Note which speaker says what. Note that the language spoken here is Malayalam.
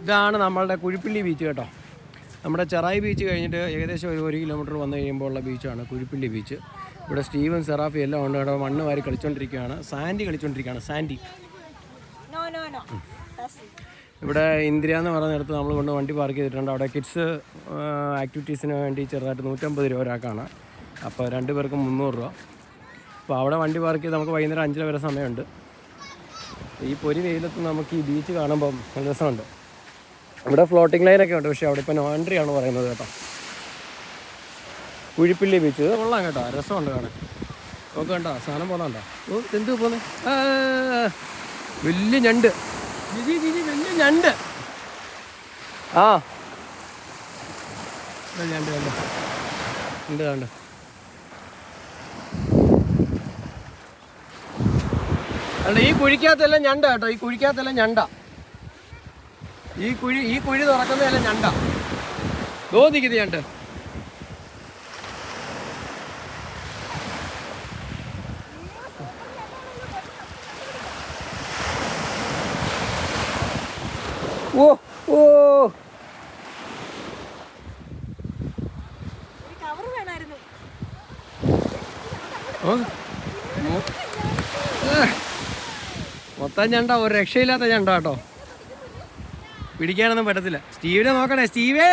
Speaker 1: ഇതാണ് നമ്മളുടെ കുഴിപ്പിള്ളി ബീച്ച് കേട്ടോ. നമ്മുടെ ചെറായി ബീച്ച് കഴിഞ്ഞിട്ട് ഏകദേശം ഒരു കിലോമീറ്റർ വന്നു കഴിയുമ്പോൾ ഉള്ള ബീച്ചാണ് കുഴിപ്പിള്ളി ബീച്ച്. ഇവിടെ സ്റ്റീവൻ സെറാഫി എല്ലാം ഉണ്ട്. ഇവിടെ മണ്ണ് വാരി കളിച്ചുകൊണ്ടിരിക്കുകയാണ്. സാൻഡി കളിച്ചുകൊണ്ടിരിക്കുകയാണ്. സാൻഡി ഇവിടെ ഇന്ത്യ എന്ന് പറയുന്നിടത്ത് നമ്മൾ കൊണ്ട് വണ്ടി പാർക്ക് ചെയ്തിട്ടുണ്ട്. അവിടെ കിഡ്സ് ആക്ടിവിറ്റീസിന് വേണ്ടി ചെറുതായിട്ട് 150 രൂപ ഒരാൾക്കാണ്. അപ്പോൾ 2 പേർക്കും 300 രൂപ. അപ്പോൾ അവിടെ വണ്ടി പാർക്ക് ചെയ്ത് നമുക്ക് വൈകുന്നേരം 5 വരെ സമയമുണ്ട്. ഈ പൊരി വെയിലത്ത് നമുക്ക് ഈ ബീച്ച് കാണുമ്പം നല്ല രസമുണ്ട്. ഇവിടെ ഫ്ലോട്ടിംഗ് ലൈനൊക്കെ ഉണ്ട്, പക്ഷേ അവിടെ ഇപ്പോൾ നോ എൻട്രി ആണ് പറയുന്നത് കേട്ടോ. കുഴിപ്പിള്ളി ബീച്ച് കൊള്ളാം കേട്ടോ, രസമുണ്ട് കാണാൻ. നോക്ക് കണ്ടോ, സാധനം പോകുന്നുണ്ടോ? ഓ എന്ത് പോകുന്നത്? വലിയ ഞണ്ട്, വലിയ ഞണ്ട്. ആ ഞണ്ട് കണ്ട് ഉണ്ട് കണ്ട്. അല്ല ഈ കുഴിക്കകത്തെല്ലാം ഞണ്ട കേട്ടോ, ഈ കുഴിക്കകത്തെല്ലാം ഞണ്ട. ഈ കുഴി തുറക്കുന്നതെല്ലാം ഞണ്ട. തോന്നിക്കുന്നത് ഞണ്ട്. ഓ ഓ മൊത്തം ഞണ്ട, ഒരു രക്ഷയില്ലാത്ത ഞണ്ട കേട്ടോ. പിടിക്കാനൊന്നും പറ്റത്തില്ല. സ്റ്റീവിനെ നോക്കണേ, സ്റ്റീവേ.